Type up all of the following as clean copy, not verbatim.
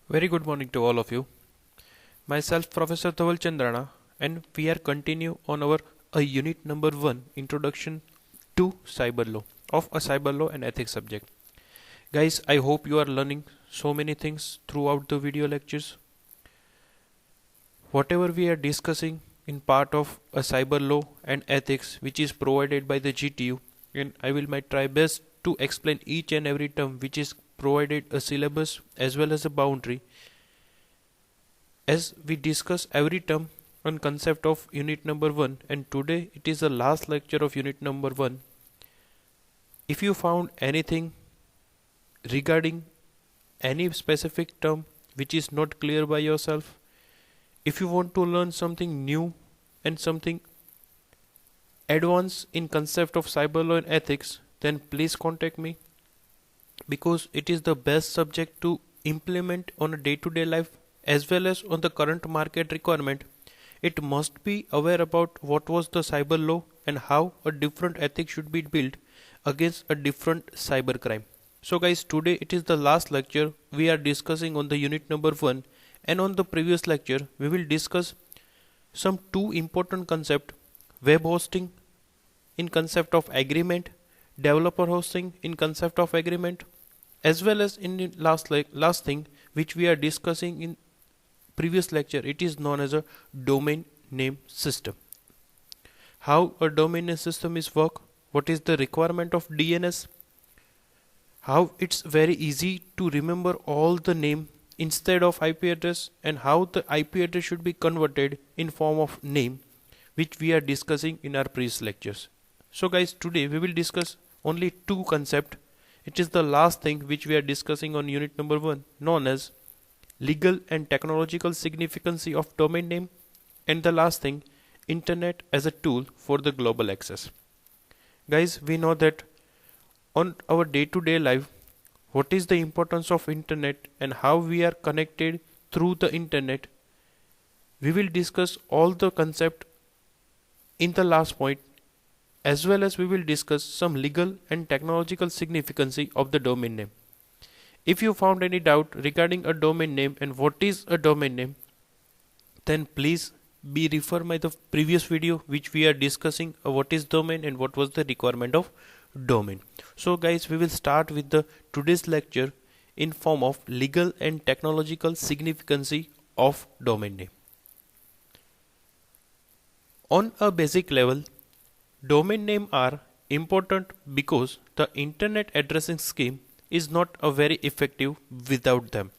Very good morning to all of you. Myself, Professor Dhaval Chandarana, and we are continue on our unit number 1 introduction to cyber law of a cyber law and ethics subject. Guys, I hope you are learning so many things throughout the video lectures. Whatever we are discussing in part of a cyber law and ethics which is provided by the GTU, and I will might try best to explain each and every term which is provided a syllabus as well as a boundary as we discuss every term on concept of unit number 1, and today it is the last lecture of unit number 1. If you found anything regarding any specific term which is not clear by yourself, if you want to learn something new and something advanced in concept of cyber law and ethics, then please contact me, because it is the best subject to implement on a day-to-day life as well as on the current market requirement. It must be aware about what was the cyber law and how a different ethics should be built against a different cyber crime. So guys, today it is the last lecture we are discussing on the unit number 1, and on the previous lecture we will discuss some two important concept: web hosting in concept of agreement, developer hosting in concept of agreement, as well as in the last thing which we are discussing in previous lecture, it is known as a domain name system. How a domain name system is work, what is the requirement of DNS, how it's very easy to remember all the name instead of IP address, and how the IP address should be converted in form of name, which we are discussing in our previous lectures. So guys, today we will discuss only two concepts. It is the last thing which we are discussing on unit number 1, known as legal and technological significance of domain name, and the last thing, internet as a tool for the global access. Guys, we know that on our day-to-day life, what is the importance of internet and how we are connected through the internet. We will discuss all the concept in the last point, as well as we will discuss some legal and technological significance of the domain name. If you found any doubt regarding a domain name and what is a domain name, then please be refer my the previous video which we are discussing what is domain and what was the requirement of domain. So guys, we will start with the today's lecture in form of legal and technological significance of domain name. On a basic level, domain name are important because the internet addressing scheme is not a very effective without them.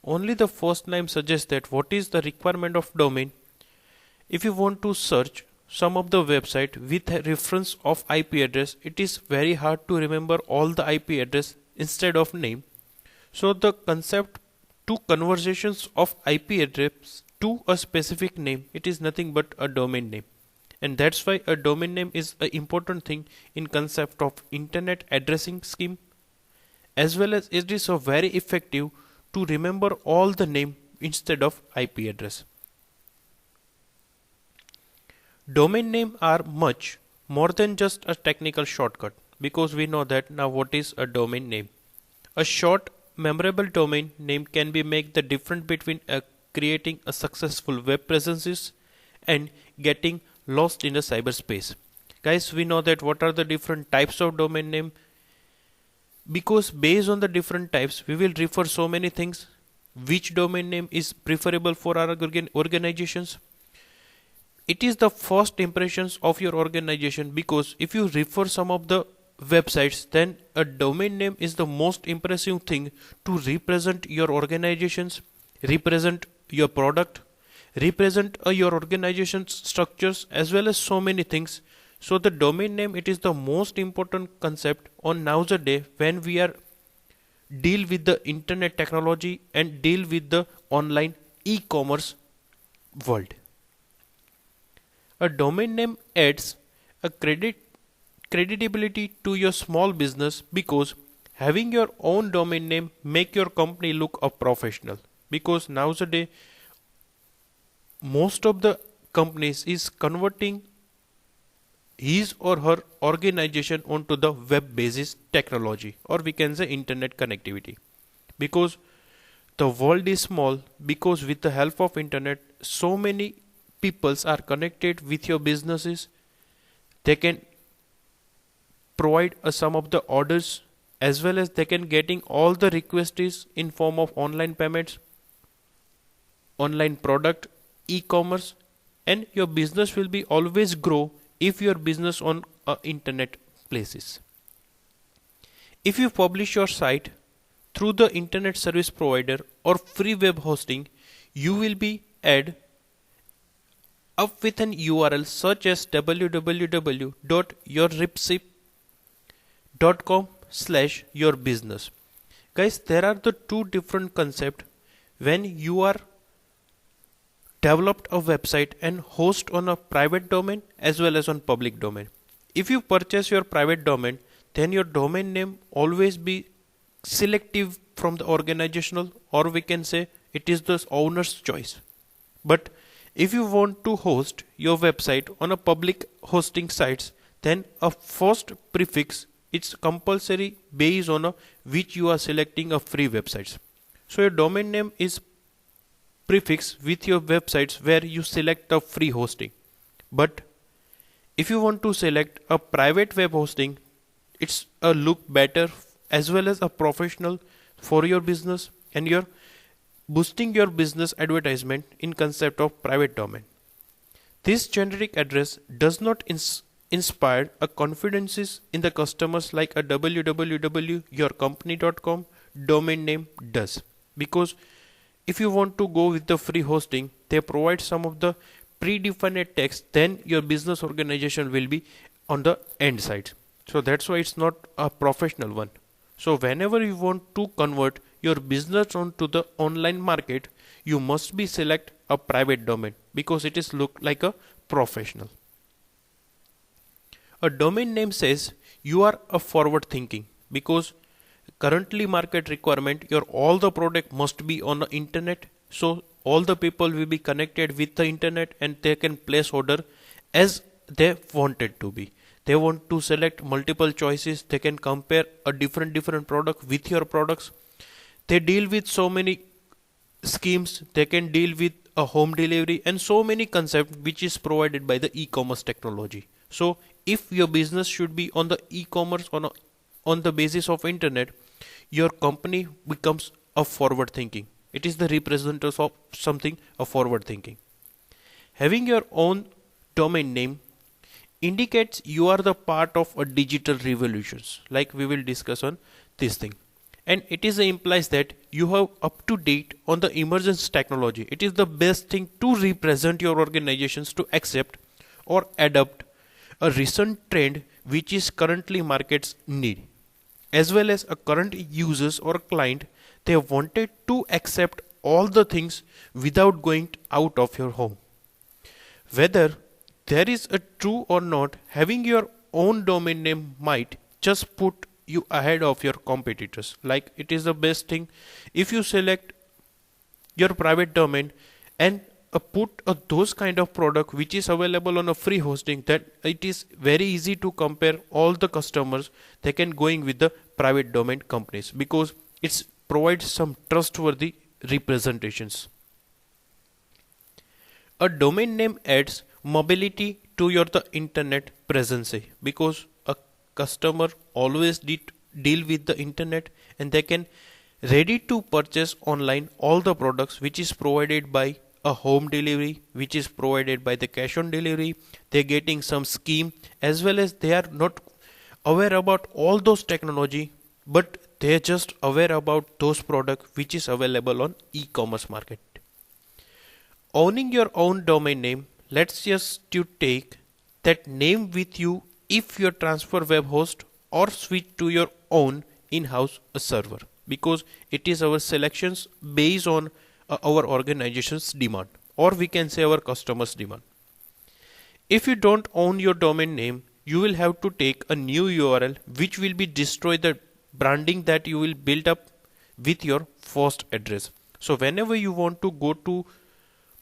Only the first name suggests that what is the requirement of domain. If you want to search some of the website with a reference of IP address, it is very hard to remember all the IP address instead of name. So the concept to conversations of IP address to a specific name, it is nothing but a domain name. And that's why a domain name is an important thing in concept of internet addressing scheme, as well as it is so very effective to remember all the name instead of IP address. Domain name are much more than just a technical shortcut, because we know that now what is a domain name. A short memorable domain name can be make the difference between creating a successful web presence and getting lost in the cyberspace. Guys, we know that what are the different types of domain name, because based on the different types we will refer so many things which domain name is preferable for our organizations. It is the first impressions of your organization, because if you refer some of the websites, then a domain name is the most impressive thing to represent your organizations, represent your product, represent your organization's structures, as well as so many things. So the domain name, it is the most important concept on nowadays when we are deal with the internet technology and deal with the online e-commerce world. A domain name adds a credibility to your small business, because having your own domain name make your company look a professional, because nowadays most of the companies is converting his or her organization onto the web basis technology, or we can say internet connectivity, because the world is small because with the help of internet, so many peoples are connected with your businesses. They can provide some of the orders, as well as they can getting all the requests in form of online payments, online product, e-commerce, and your business will be always grow if your business on internet places. If you publish your site through the internet service provider or free web hosting, you will be add up with an URL such as www.yourripsip.com/yourbusiness. Guys, there are the two different concepts when you are developed a website and host on a private domain as well as on public domain. If you purchase your private domain, then your domain name always be selective from the organizational, or we can say it is the owner's choice. But if you want to host your website on a public hosting sites, then a first prefix it's compulsory based on which you are selecting a free websites. So your domain name is prefix with your websites where you select a free hosting. But if you want to select a private web hosting, it's a look better as well as a professional for your business, and you're boosting your business advertisement in concept of private domain. This generic address does not inspire a confidence in the customers like a www.yourcompany.com domain name does. Because if you want to go with the free hosting, they provide some of the predefined text, then your business organization will be on the end side. So that's why it's not a professional one. So whenever you want to convert your business onto the online market, you must be select a private domain because it is look like a professional. A domain name says you are a forward thinking, because currently market requirement your all the product must be on the internet, so all the people will be connected with the internet and they can place order as they wanted to be. They want to select multiple choices, they can compare a different product with your products. They deal with so many schemes, they can deal with a home delivery and so many concepts which is provided by the e-commerce technology. So if your business should be on the e-commerce on the basis of internet, your company becomes a forward thinking. It is the representative of something a forward thinking. Having your own domain name indicates you are the part of a digital revolutions, like we will discuss on this thing. And it is implies that you have up to date on the emergence technology. It is the best thing to represent your organizations to accept or adopt a recent trend which is currently markets need, as well as a current users or client. They wanted to accept all the things without going out of your home. Whether there is a true or not, having your own domain name might just put you ahead of your competitors. Like it is the best thing if you select your private domain and put those kind of product which is available on a free hosting, that it is very easy to compare all the customers. They can going with the private domain companies because it provides some trustworthy representations. A domain name adds mobility to your the internet presence, because a customer always deal with the internet and they can ready to purchase online all the products which is provided by a home delivery, which is provided by the cash on delivery. They're getting some scheme, as well as they are not aware about all those technology, but they're just aware about those products which is available on e-commerce market. Owning your own domain name lets just you take that name with you if you transfer web host or switch to your own in-house server, because it is our selections based on our organization's demand, or we can say our customers' demand. If you don't own your domain name, you will have to take a new URL which will be destroy the branding that you will build up with your first address. So whenever you want to go to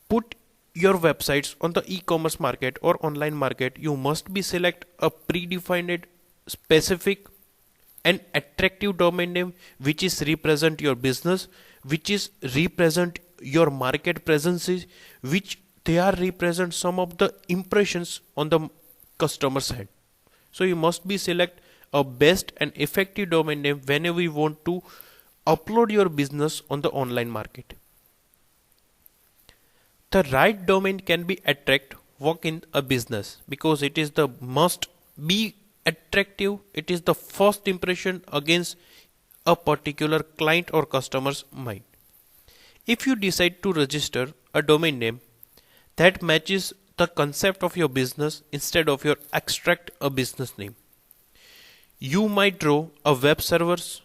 put your websites on the e-commerce market or online market, you must be select a predefined specific and attractive domain name which is represent your business which is represent your market presences, which they are represent some of the impressions on the customer side. So you must be select a best and effective domain name whenever you want to upload your business on the online market. The right domain can be attract work in a business because it is the must be attractive. It is the first impression against a particular client or customer's mind. If you decide to register a domain name that matches the concept of your business instead of your extract a business name, you might draw a web surface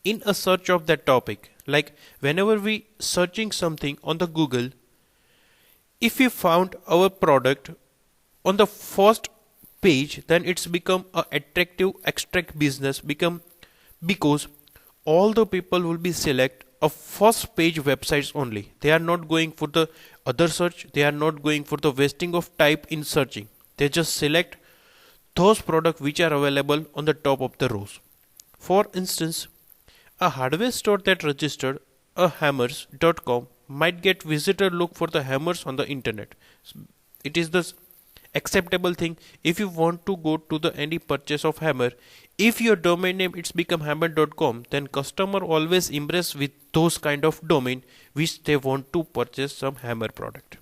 in a search of that topic. Like whenever we searching something on the Google, if we found our product on the first page, then it's become a attractive extract business become, because all the people will be select a first page websites only. They are not going for the other search. They are not going for the wasting of time in searching. They just select those products which are available on the top of the rows. For instance, a hardware store that registered a hammers.com might get visitor look for the hammers on the internet. It is the acceptable thing if you want to go to the any purchase of hammer. If your domain name it's become hammer.com, then customer always impress with those kind of domain which they want to purchase some hammer product.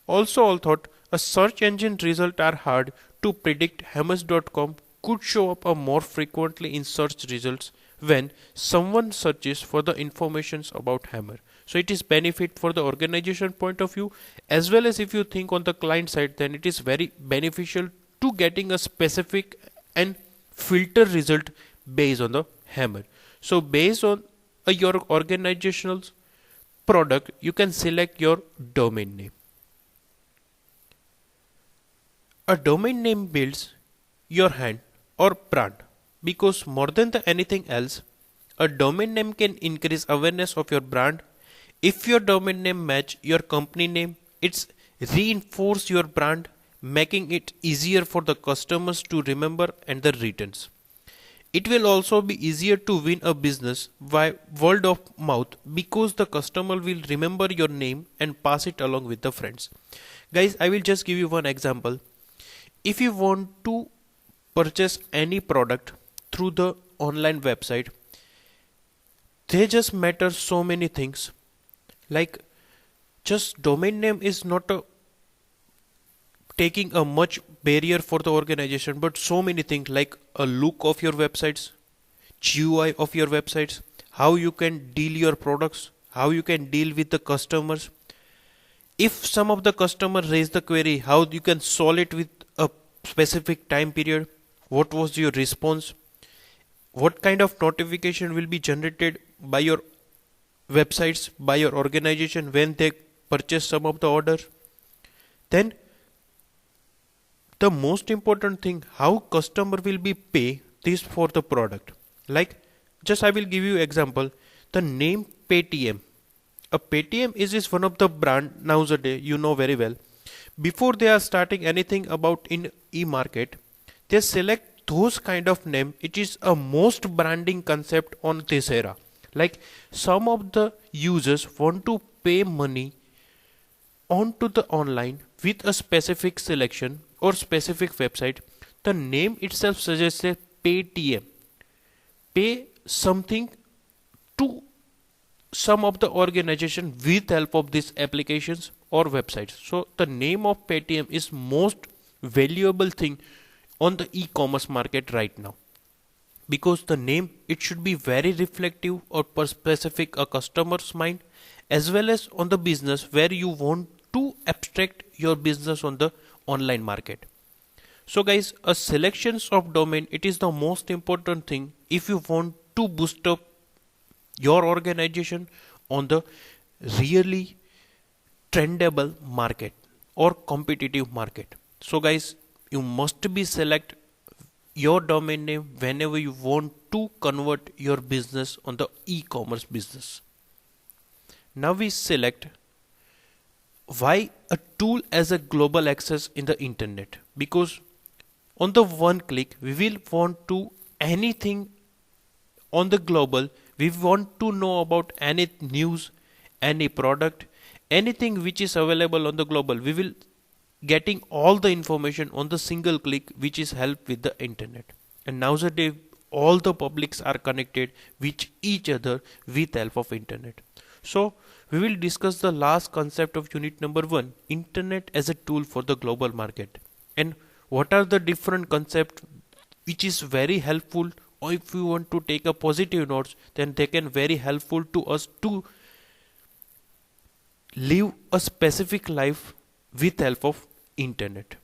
Also, all thought a search engine result are hard to predict. Hammers.com could show up a more frequently in search results when someone searches for the informations about hammer. So it is benefit for the organization point of view, as well as if you think on the client side, then it is very beneficial to getting a specific and filter result based on the hammer. So based on your organizational product, you can select your domain name. A domain name builds your hand or brand, because more than anything else, a domain name can increase awareness of your brand. If your domain name match your company name, it's reinforce your brand, making it easier for the customers to remember and the returns. It will also be easier to win a business by word of mouth, because the customer will remember your name and pass it along with the friends. Guys, I will just give you one example. If you want to purchase any product through the online website, they just matter so many things. Like just domain name is not taking a much barrier for the organization, but so many things like a look of your websites, GUI of your websites, how you can deal your products, how you can deal with the customers. If some of the customers raise the query, how you can solve it with a specific time period, what was your response, what kind of notification will be generated by your websites, by your organization when they purchase some of the order. Then the most important thing, how customer will be pay this for the product. Like just I will give you example, the name Paytm. A Paytm is one of the brand nowadays, you know very well. Before they are starting anything about in e-market, they select those kind of name. It is a most branding concept on this era. Like some of the users want to pay money onto the online with a specific selection or specific website. The name itself suggests a Paytm. Pay something to some of the organization with help of these applications or websites. So the name of Paytm is most valuable thing on the e-commerce market right now, because the name it should be very reflective or specific a customer's mind, as well as on the business where you want to abstract your business on the online market. So guys, a selections of domain, it is the most important thing if you want to boost up your organization on the really trendable market or competitive market. So guys, you must be select your domain name whenever you want to convert your business on the e-commerce business. Now we select why a tool as a global access in the internet, because on the one click we will want to anything on the global we want to know about any news, any product, anything which is available on the global, we will getting all the information on the single click, which is help with the internet. And nowadays all the publics are connected with each other with help of internet. So we will discuss the last concept of unit number 1, internet as a tool for the global market, and what are the different concepts which is very helpful, or if you want to take a positive notes, then they can very helpful to us to live a specific life with help of internet.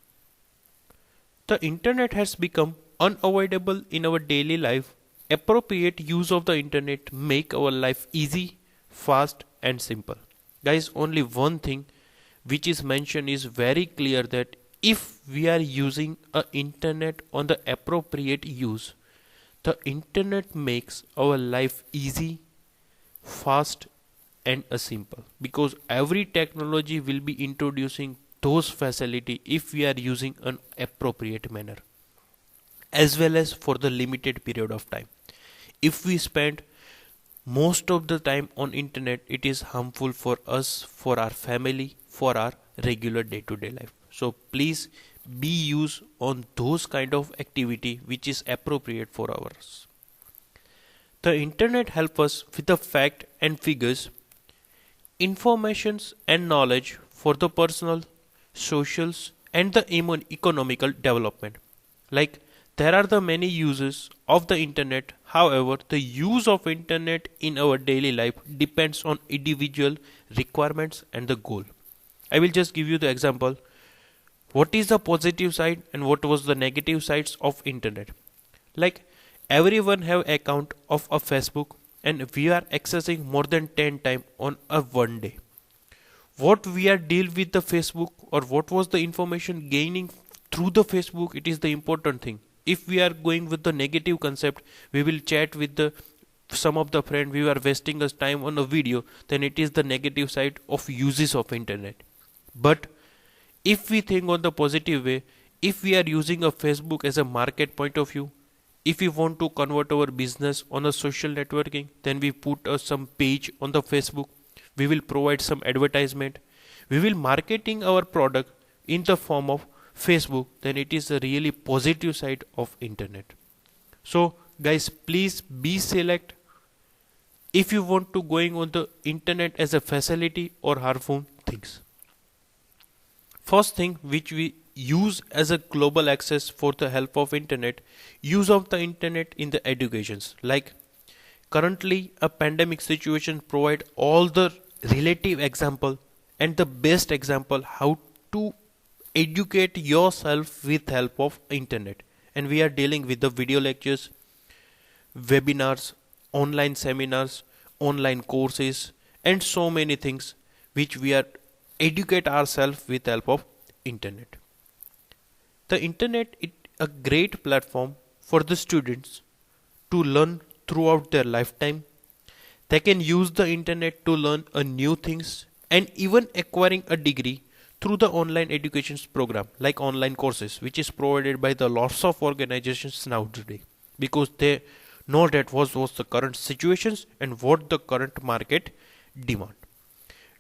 The internet has become unavoidable in our daily life. Appropriate use of the internet make our life easy, fast and simple. Guys, only one thing which is mentioned is very clear, that if we are using a internet on the appropriate use, the internet makes our life easy, fast and simple, because every technology will be introducing those facility if we are using an appropriate manner, as well as for the limited period of time. If we spend most of the time on internet, it is harmful for us, for our family, for our regular day-to-day life. So please be used on those kind of activity which is appropriate for ours. The internet help us with the fact and figures, informations and knowledge for the personal, socials and the economical development. Like, there are the many uses of the internet. However, the use of internet in our daily life depends on individual requirements and the goal. I will just give you the example. What is the positive side and what was the negative sides of internet? Like, everyone have account of a Facebook and we are accessing more than 10 times on a one day. What we are deal with the Facebook, or what was the information gaining through the Facebook, it is the important thing. If we are going with the negative concept, we will chat with the some of the friend, we are wasting us time on a video, then it is the negative side of uses of internet. But if we think on the positive way, if we are using a Facebook as a market point of view, if we want to convert our business on a social networking, then we put some page on the Facebook, we will provide some advertisement, we will marketing our product in the form of Facebook, then it is a really positive side of internet. So guys, please be select if you want to going on the internet as a facility or harmful things. First thing which we use as a global access for the help of internet, use of the internet in the educations. Like, currently a pandemic situation provide all the relative example and the best example how to educate yourself with help of internet. And we are dealing with the video lectures, webinars, online seminars, online courses and so many things which we are educate ourselves with help of internet. The internet is a great platform for the students to learn throughout their lifetime. They can use the internet to learn new things and even acquiring a degree through the online education program, like online courses, which is provided by the lots of organizations now today, because they know that what was the current situations and what the current market demand.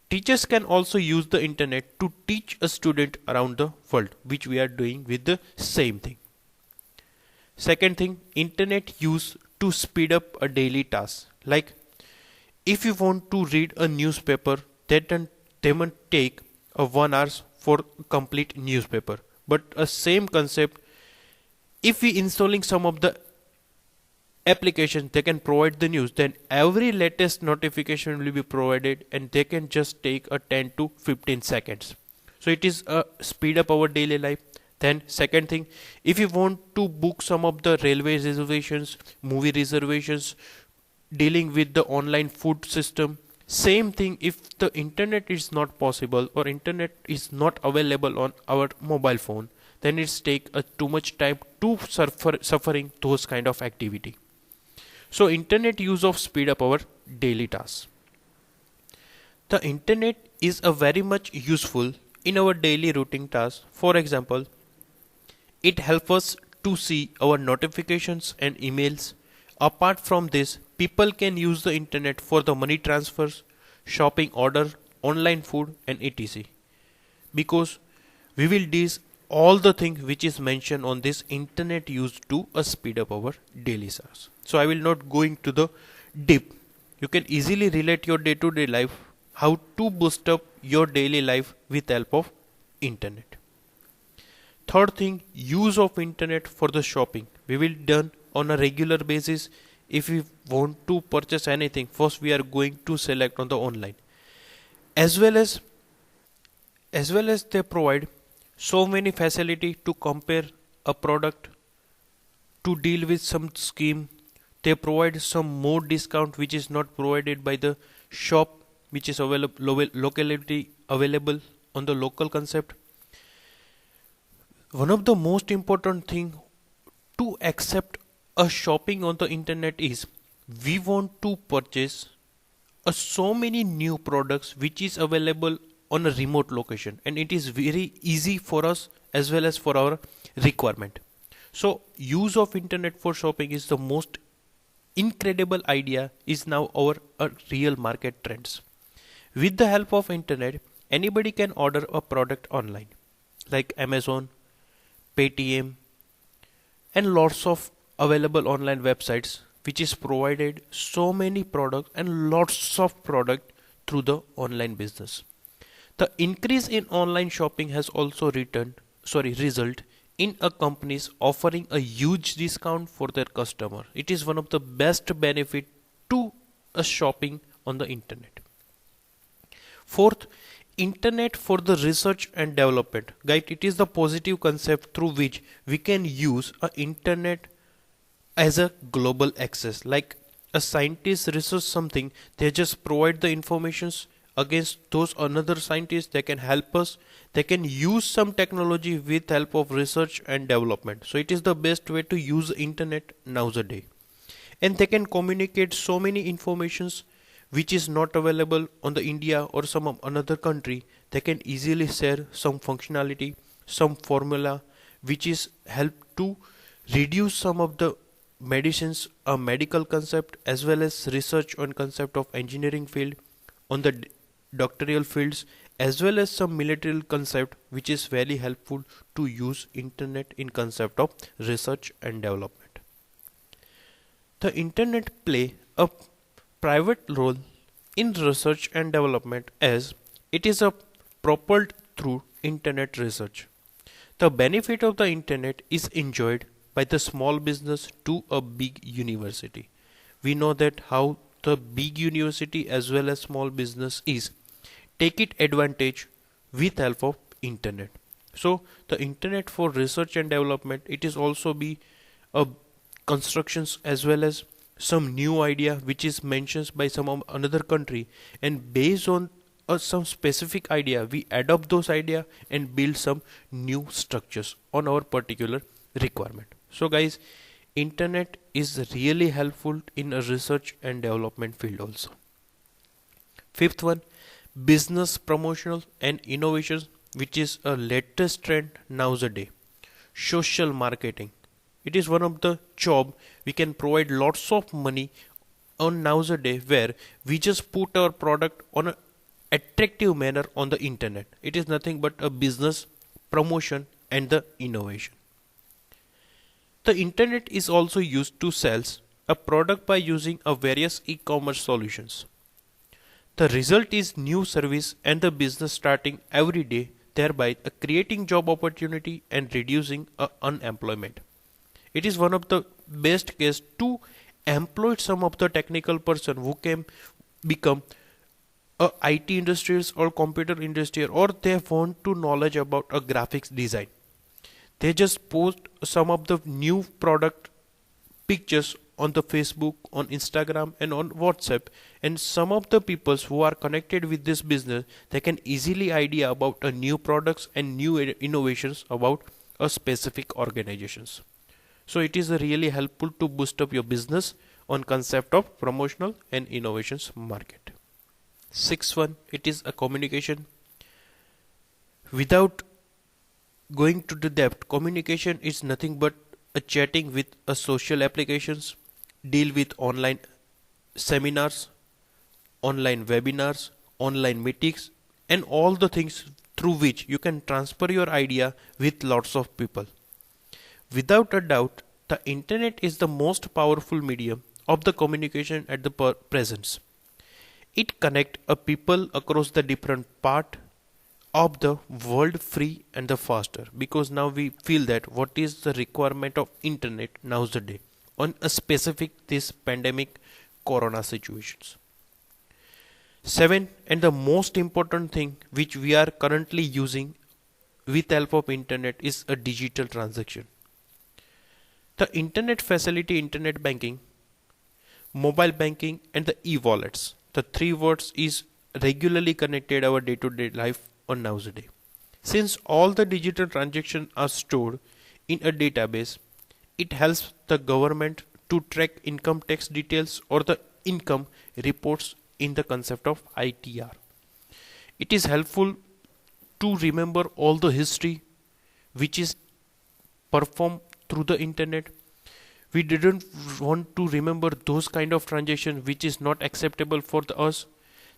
Teachers can also use the internet to teach a student around the world, which we are doing with the same thing. Second thing, internet use to speed up a daily task. Like, if you want to read a newspaper, that they might take 1 hour for complete newspaper. But a same concept, if we installing some of the applications, they can provide the news, then every latest notification will be provided and they can just take a 10 to 15 seconds. So it is a speed up our daily life. Then second thing, if you want to book some of the railway reservations, movie reservations, dealing with the online food system, same thing, if the internet is not possible or internet is not available on our mobile phone, then it's take too much time to suffering those kind of activity. So internet use of speed up our daily tasks. The internet is a very much useful in our daily routine tasks. For example, it helps us to see our notifications and emails. Apart from this, People can use the internet for the money transfers, shopping order, online food and etc. Because we will do all the things which is mentioned on this internet used to speed up our daily tasks. So I will not go into the deep. You can easily relate your day-to-day life, how to boost up your daily life with help of internet. Third thing, use of internet for the shopping. We will done on a regular basis. If we want to purchase anything, first we are going to select on the online. As well as they provide so many facility to compare a product, to deal with some scheme. They provide some more discount which is not provided by the shop, which is locality available on the local concept. One of the most important thing to accept a shopping on the internet is we want to purchase so many new products which is available on a remote location, and it is very easy for us as well as for our requirement. So use of internet for shopping is the most incredible idea, is now our real market trends. With the help of internet, anybody can order a product online like Amazon, Paytm and lots of available online websites which is provided so many products and lots of product through the online business. The increase in online shopping has also result in a companies offering a huge discount for their customer. It is one of the best benefit to a shopping on the internet. Fourth, internet for the research and development. Guys, it is the positive concept through which we can use a internet as a global access. Like a scientist research something, they just provide the informations against those another scientists. They can help us. They can use some technology with help of research and development. So it is the best way to use internet nowadays. And they can communicate so many informations which is not available on the India or some another country. They can easily share some functionality, some formula which is help to reduce some of the medicines, a medical concept, as well as research on concept of engineering field, on the doctoral fields, as well as some military concept which is very helpful to use internet in concept of research and development. The internet play a private role in research and development as it is propelled through internet research. The benefit of the internet is enjoyed by the small business to a big university. We know that how the big university as well as small business is take it advantage with help of internet. So the internet for research and development, it is also be a constructions as well as some new idea which is mentioned by some another country, and based on some specific idea we adopt those idea and build some new structures on our particular requirement. So guys, internet is really helpful in a research and development field also. Fifth one, business promotional and innovations, which is a latest trend nowadays. Social marketing, it is one of the job we can provide lots of money on nowadays, where we just put our product on an attractive manner on the internet. It is nothing but a business promotion and the innovation. The internet is also used to sell a product by using a various e-commerce solutions. The result is new service and the business starting every day, thereby creating job opportunity and reducing unemployment. It is one of the best case to employ some of the technical person who can become a IT industries or computer industry, or they want to knowledge about a graphics design. They just post some of the new product pictures on the Facebook, on Instagram and on WhatsApp, and some of the peoples who are connected with this business, they can easily idea about a new products and new innovations about a specific organizations. So it is really helpful to boost up your business on concept of promotional and innovations market. Sixth one, it is a communication. Without going to the depth, communication is nothing but a chatting with a social applications, deal with online seminars, online webinars, online meetings, and all the things through which you can transfer your idea with lots of people. Without a doubt, the internet is the most powerful medium of the communication at the present. It connects a people across the different part of the world free and the faster, because now we feel that what is the requirement of internet nowadays on a specific this pandemic corona situations. 7, and the most important thing which we are currently using with help of internet is a digital transaction. The internet facility, internet banking, mobile banking, and the e-wallets. The three words is regularly connected our day-to-day life on nowadays. Since all the digital transactions are stored in a database, it helps the government to track income tax details or the income reports in the concept of ITR. It is helpful to remember all the history which is performed through the internet. We didn't want to remember those kind of transactions which is not acceptable for us.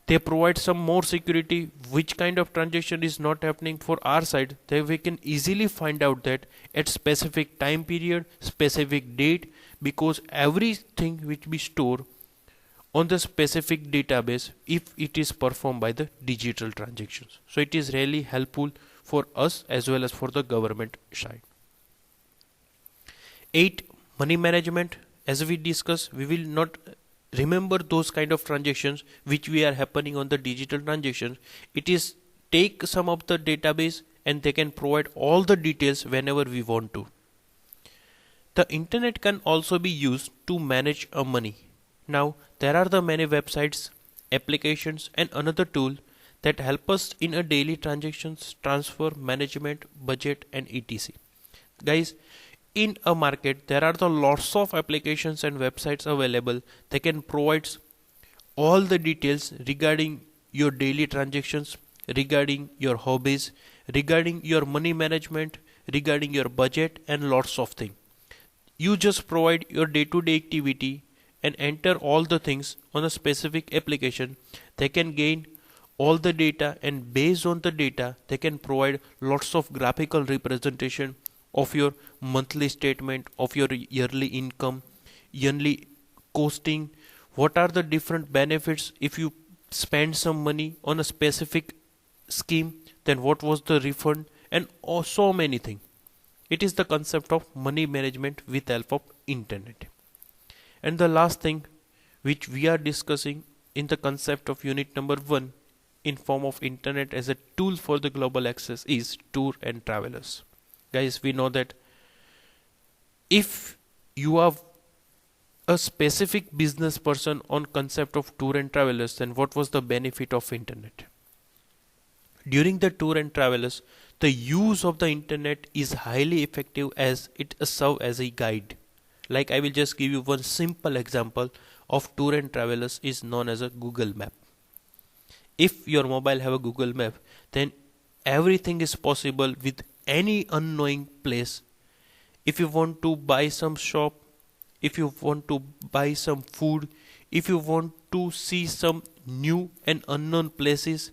They provide some more security which kind of transaction is not happening for our side. Then we can easily find out that at specific time period, specific date, because everything which we store on the specific database if it is performed by the digital transactions. So it is really helpful for us as well as for the government side. 8. Money management. As we discussed, we will not remember those kind of transactions which we are happening on the digital transactions. It is take some of the database and they can provide all the details whenever we want to. The internet can also be used to manage our money. Now there are the many websites, applications, and another tool that help us in a daily transactions, transfer, management, budget, and etc. Guys, in a market there are the lots of applications and websites available. They can provide all the details regarding your daily transactions, regarding your hobbies, regarding your money management, regarding your budget, and lots of things. You just provide your day-to-day activity and enter all the things on a specific application. They can gain all the data, and based on the data they can provide lots of graphical representation of your monthly statement, of your yearly income, yearly costing, what are the different benefits if you spend some money on a specific scheme, then what was the refund, and so many things. It is the concept of money management with help of internet. And the last thing which we are discussing in the concept of unit number 1 in form of internet as a tool for the global access is tour and travelers. Guys, we know that if you are a specific business person on concept of tour and travelers, then what was the benefit of internet? During the tour and travelers, the use of the internet is highly effective as it serves as a guide. Like I will just give you one simple example of tour and travelers is known as a Google Map. If your mobile have a Google Map, then everything is possible with any unknowing place. If you want to buy some shop, if you want to buy some food, if you want to see some new and unknown places,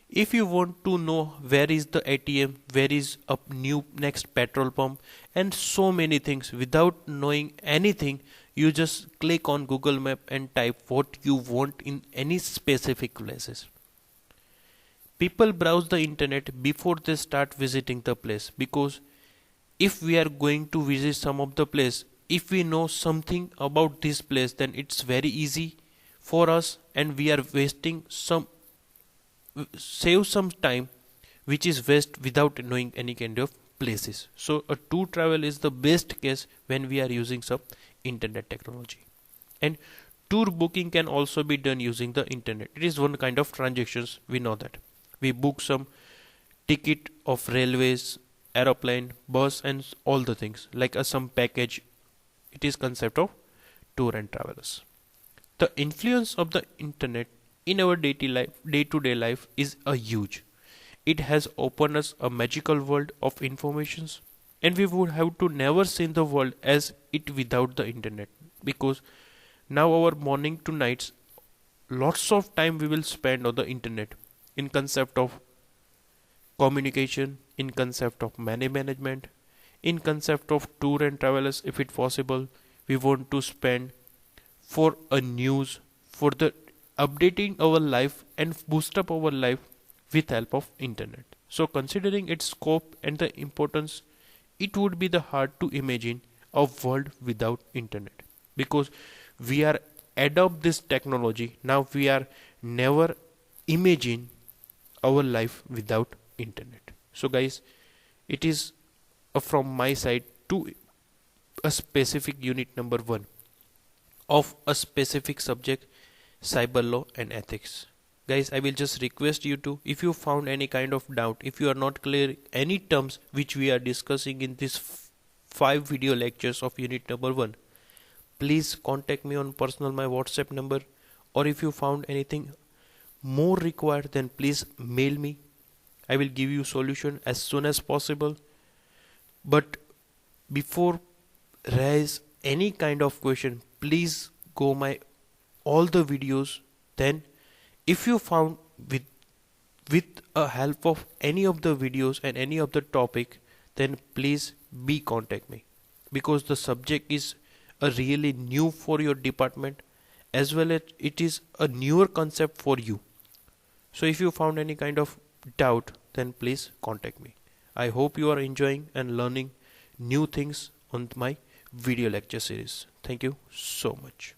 if you want to know where is the ATM, where is a new next petrol pump, and so many things, without knowing anything, you just click on Google Map and type what you want in any specific places. People browse the internet before they start visiting the place, because if we are going to visit some of the place, if we know something about this place, then it's very easy for us, and we are save some time which is waste without knowing any kind of places. So a tour travel is the best case when we are using some internet technology. And tour booking can also be done using the internet. It is one kind of transactions, we know that. We book some ticket of railways, aeroplane, bus, and all the things like some package. It is concept of tour and travelers. The influence of the internet in our day-to-day life is a huge. It has opened us a magical world of informations, and we would have to never seen the world as it without the internet, because Now our morning to nights, lots of time we will spend on the internet in concept of communication, in concept of money management, in concept of tour and travels. If it possible, we want to spend for a news, for the updating our life and boost up our life with help of internet. So considering its scope and the importance, it would be the hard to imagine a world without internet, because we are adopt this technology. Now we are never imagine our life without internet. So guys, it is from my side to a specific unit number 1 of a specific subject, cyber law and ethics. Guys, I will just request you to, if you found any kind of doubt, if you are not clear any terms which we are discussing in this 5 video lectures of unit number 1, please contact me on personal my WhatsApp number, or if you found anything more required, then please mail me. I will give you solution as soon as possible. But before raise any kind of question, please go my all the videos. Then if you found with a help of any of the videos and any of the topic, then please be contact me, because the subject is a really new for your department, as well as it is a newer concept for you. So if you found any kind of doubt, then please contact me. I hope you are enjoying and learning new things on my video lecture series. Thank you so much.